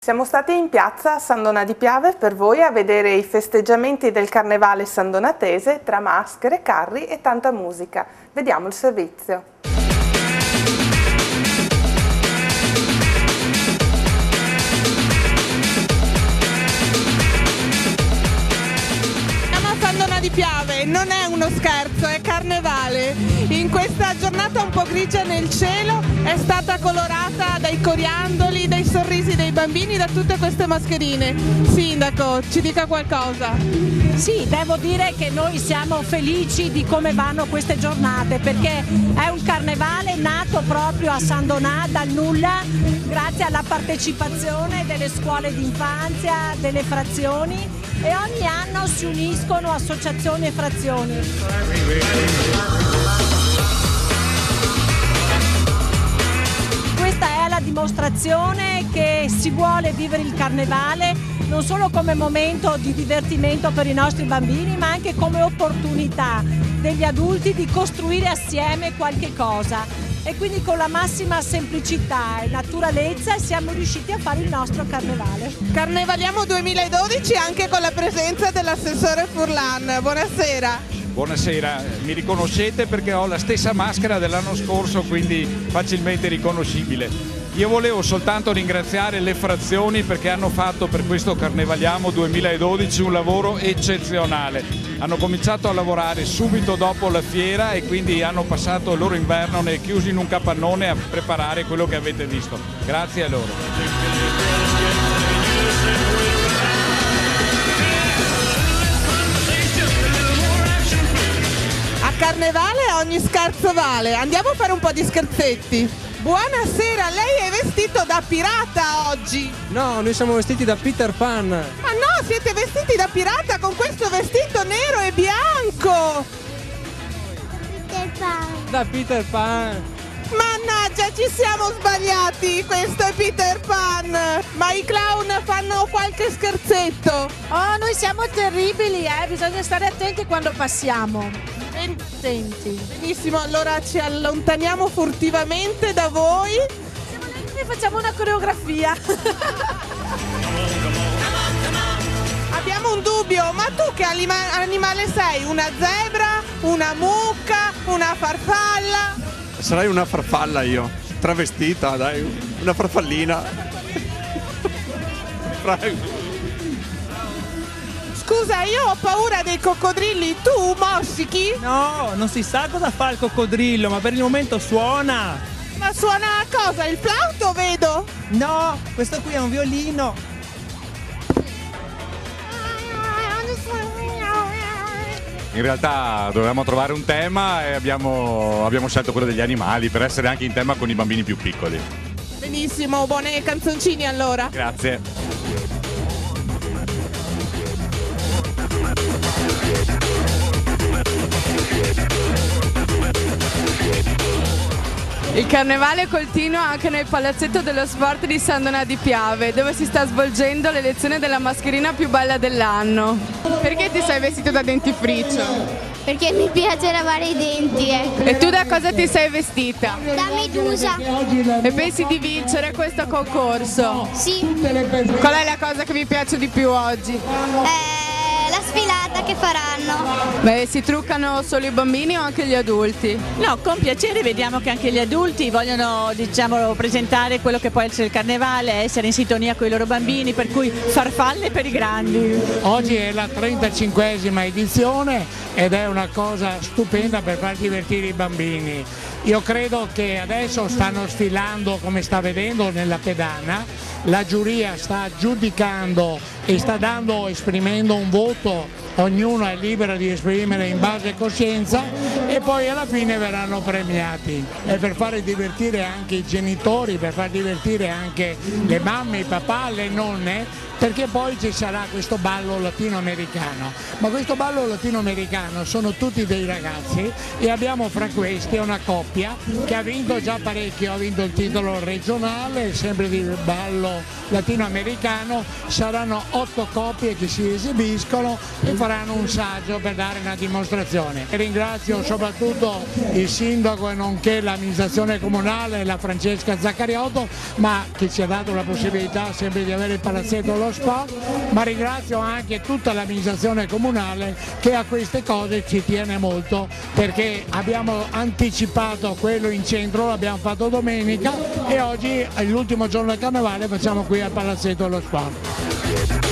Siamo stati in piazza a San Donà di Piave per voi a vedere i festeggiamenti del carnevale sandonatese tra maschere, carri e tanta musica. Vediamo il servizio. Di Piave non è uno scherzo, è carnevale. In questa giornata un po' grigia nel cielo è stata colorata dai coriandoli, dai sorrisi dei bambini, da tutte queste mascherine. Sindaco, ci dica qualcosa. Sì, devo dire che noi siamo felici di come vanno queste giornate, perché è un carnevale nato proprio a San Donà dal nulla, grazie alla partecipazione delle scuole d'infanzia, delle frazioni, e ogni anno si uniscono associazioni e frazioni. Questa è la dimostrazione che si vuole vivere il carnevale non solo come momento di divertimento per i nostri bambini, ma anche come opportunità degli adulti di costruire assieme qualche cosa. E quindi con la massima semplicità e naturalezza siamo riusciti a fare il nostro carnevale. Carnevaliamo 2012 anche con la presenza dell'assessore Furlan. Buonasera. Buonasera, mi riconoscete perché ho la stessa maschera dell'anno scorso, quindi facilmente riconoscibile. Io volevo soltanto ringraziare le frazioni perché hanno fatto per questo Carnevaliamo 2012 un lavoro eccezionale. Hanno cominciato a lavorare subito dopo la fiera e quindi hanno passato il loro inverno chiusi in un capannone a preparare quello che avete visto. Grazie a loro. A Carnevale ogni scherzo vale. Andiamo a fare un po' di scherzetti. Buonasera, lei è vestito da pirata oggi? No, noi siamo vestiti da Peter Pan. Ma no, siete vestiti da pirata con questo vestito nero e bianco! Peter Pan. Da Peter Pan. Mannaggia, ci siamo sbagliati! Questo è Peter Pan! Ma i clown fanno qualche scherzetto? Oh, noi siamo terribili, bisogna stare attenti quando passiamo. Attenti. Benissimo, allora ci allontaniamo furtivamente da voi. E facciamo una coreografia. Abbiamo un dubbio, ma tu che animale sei? Una zebra? Una mucca? Una farfalla? Sarai una farfalla io, travestita, dai, una farfallina. Scusa, io ho paura dei coccodrilli, tu moscichi? No, non si sa cosa fa il coccodrillo, ma per il momento suona. Ma suona cosa? Il flauto, vedo? No, questo qui è un violino. In realtà dovevamo trovare un tema e abbiamo scelto quello degli animali per essere anche in tema con i bambini più piccoli. Benissimo, buone canzoncini allora. Grazie. Il carnevale continua anche nel palazzetto dello sport di San Donà di Piave, dove si sta svolgendo l'elezione della mascherina più bella dell'anno. Perché ti sei vestito da dentifricio? Perché mi piace lavare i denti, ecco. E tu da cosa ti sei vestita? Da medusa. E pensi di vincere questo concorso? Sì. Qual è la cosa che vi piace di più oggi? La sfilata che faranno. Beh, si truccano solo i bambini o anche gli adulti? No, con piacere vediamo che anche gli adulti vogliono, diciamo, presentare quello che può essere il carnevale, essere in sintonia con i loro bambini, per cui farfalle per i grandi. Oggi è la 35esima edizione ed è una cosa stupenda per far divertire i bambini. Io credo che adesso stanno sfilando, come sta vedendo, nella pedana. La giuria sta giudicando e sta esprimendo un voto, ognuno è libero di esprimere in base a coscienza e poi alla fine verranno premiati. E per fare divertire anche i genitori, per far divertire anche le mamme, i papà, le nonne, perché poi ci sarà questo ballo latinoamericano, ma questo ballo latinoamericano sono tutti dei ragazzi e abbiamo fra questi una coppia che ha vinto già parecchio, ha vinto il titolo regionale, sempre di ballo latinoamericano. Saranno 8 coppie che si esibiscono e faranno un saggio per dare una dimostrazione. Ringrazio soprattutto il sindaco e nonché l'amministrazione comunale, la Francesca Zaccariotto, ma che ci ha dato la possibilità sempre di avere il palazzetto dello sport, ma ringrazio anche tutta l'amministrazione comunale che a queste cose ci tiene molto, perché abbiamo anticipato quello in centro, l'abbiamo fatto domenica e oggi è l'ultimo giorno del carnevale, facciamo qui al palazzetto dello sport.